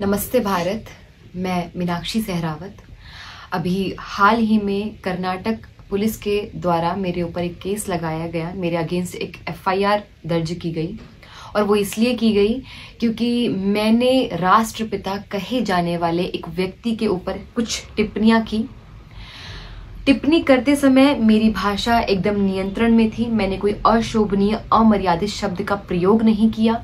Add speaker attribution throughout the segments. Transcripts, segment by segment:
Speaker 1: नमस्ते भारत। मैं मीनाक्षी सहरावत। अभी हाल ही में कर्नाटक पुलिस के द्वारा मेरे ऊपर एक केस लगाया गया, मेरे अगेंस्ट एक एफआईआर दर्ज की गई और वो इसलिए की गई क्योंकि मैंने राष्ट्रपिता कहे जाने वाले एक व्यक्ति के ऊपर कुछ टिप्पणियां की। टिप्पणी करते समय मेरी भाषा एकदम नियंत्रण में थी। मैंने कोई अशोभनीय अमर्यादित शब्द का प्रयोग नहीं किया।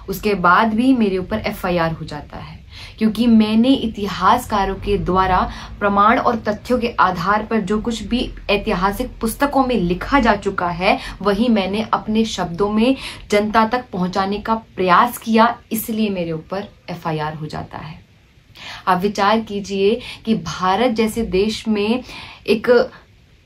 Speaker 1: उसके बाद भी मेरे ऊपर एफआईआर हो जाता है क्योंकि मैंने इतिहासकारों के द्वारा प्रमाण और तथ्यों के आधार पर जो कुछ भी ऐतिहासिक पुस्तकों में लिखा जा चुका है वही मैंने अपने शब्दों में जनता तक पहुंचाने का प्रयास किया, इसलिए मेरे ऊपर एफआईआर हो जाता है। आप विचार कीजिए कि भारत जैसे देश में एक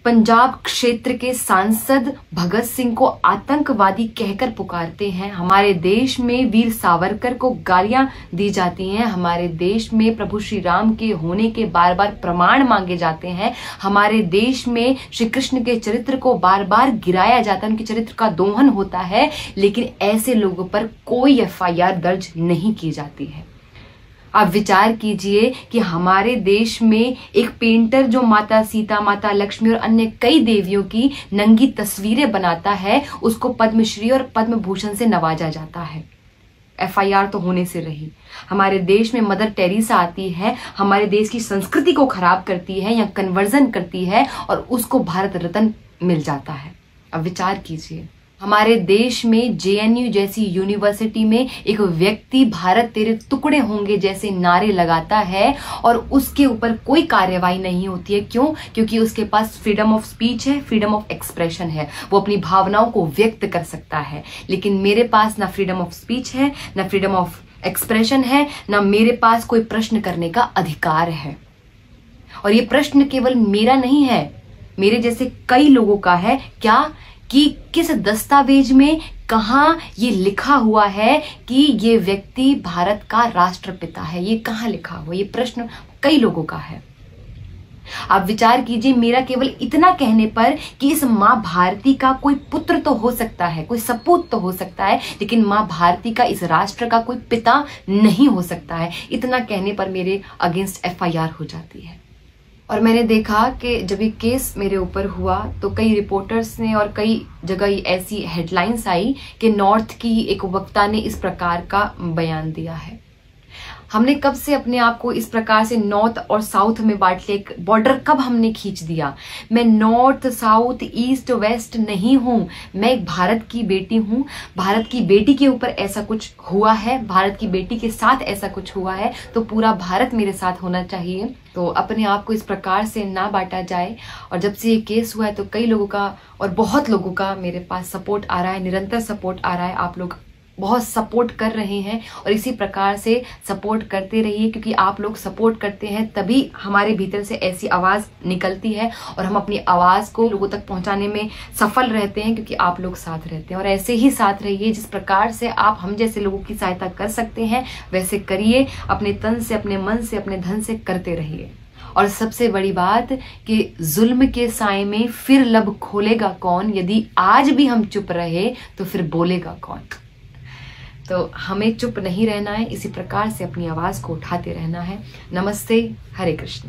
Speaker 1: पंजाब क्षेत्र के सांसद भगत सिंह को आतंकवादी कहकर पुकारते हैं। हमारे देश में वीर सावरकर को गालियां दी जाती हैं। हमारे देश में प्रभु श्री राम के होने के बार बार प्रमाण मांगे जाते हैं। हमारे देश में श्री कृष्ण के चरित्र को बार बार गिराया जाता है, उनके चरित्र का दोहन होता है, लेकिन ऐसे लोगों पर कोई एफआईआर दर्ज नहीं की जाती है। आप विचार कीजिए कि हमारे देश में एक पेंटर जो माता सीता, माता लक्ष्मी और अन्य कई देवियों की नंगी तस्वीरें बनाता है, उसको पद्मश्री और पद्म भूषण से नवाजा जाता है। एफआईआर तो होने से रही। हमारे देश में मदर टेरेसा आती है, हमारे देश की संस्कृति को खराब करती है या कन्वर्जन करती है और उसको भारत रत्न मिल जाता है। अब विचार कीजिए, हमारे देश में जेएनयू जैसी यूनिवर्सिटी में एक व्यक्ति भारत तेरे टुकड़े होंगे जैसे नारे लगाता है और उसके ऊपर कोई कार्यवाही नहीं होती है। क्यों? क्योंकि उसके पास फ्रीडम ऑफ स्पीच है, फ्रीडम ऑफ एक्सप्रेशन है, वो अपनी भावनाओं को व्यक्त कर सकता है। लेकिन मेरे पास ना फ्रीडम ऑफ स्पीच है, ना फ्रीडम ऑफ एक्सप्रेशन है, ना मेरे पास कोई प्रश्न करने का अधिकार है। और ये प्रश्न केवल मेरा नहीं है, मेरे जैसे कई लोगों का है। क्या कि किस दस्तावेज में कहां ये लिखा हुआ है कि ये व्यक्ति भारत का राष्ट्रपिता है? ये कहां लिखा हुआ? ये प्रश्न कई लोगों का है। आप विचार कीजिए, मेरा केवल इतना कहने पर कि इस मां भारती का कोई पुत्र तो हो सकता है, कोई सपूत तो हो सकता है, लेकिन मां भारती का इस राष्ट्र का कोई पिता नहीं हो सकता है, इतना कहने पर मेरे अगेंस्ट एफआईआर हो जाती है। और मैंने देखा कि जब ये केस मेरे ऊपर हुआ तो कई रिपोर्टर्स ने और कई जगह ऐसी हेडलाइंस आई कि नॉर्थ की एक वक्ता ने इस प्रकार का बयान दिया है। हमने कब से अपने आप को इस प्रकार से नॉर्थ और साउथ में बांट लिया? बॉर्डर कब हमने खींच दिया? मैं नॉर्थ, साउथ, ईस्ट, वेस्ट नहीं हूं। मैं एक भारत की बेटी हूं। भारत की बेटी के ऊपर ऐसा कुछ हुआ है, भारत की बेटी के साथ ऐसा कुछ हुआ है, तो पूरा भारत मेरे साथ होना चाहिए। तो अपने आप को इस प्रकार से ना बांटा जाए। और जब से ये केस हुआ है तो कई लोगों का और बहुत लोगों का मेरे पास सपोर्ट आ रहा है, निरंतर सपोर्ट आ रहा है। आप लोग बहुत सपोर्ट कर रहे हैं और इसी प्रकार से सपोर्ट करते रहिए, क्योंकि आप लोग सपोर्ट करते हैं तभी हमारे भीतर से ऐसी आवाज़ निकलती है और हम अपनी आवाज़ को लोगों तक पहुंचाने में सफल रहते हैं, क्योंकि आप लोग साथ रहते हैं। और ऐसे ही साथ रहिए। जिस प्रकार से आप हम जैसे लोगों की सहायता कर सकते हैं वैसे करिए। अपने तन से, अपने मन से, अपने धन से करते रहिए। और सबसे बड़ी बात कि जुल्म के साए में फिर लब खोलेगा कौन? यदि आज भी हम चुप रहे तो फिर बोलेगा कौन? तो हमें चुप नहीं रहना है, इसी प्रकार से अपनी आवाज को उठाते रहना है। नमस्ते, हरे कृष्ण।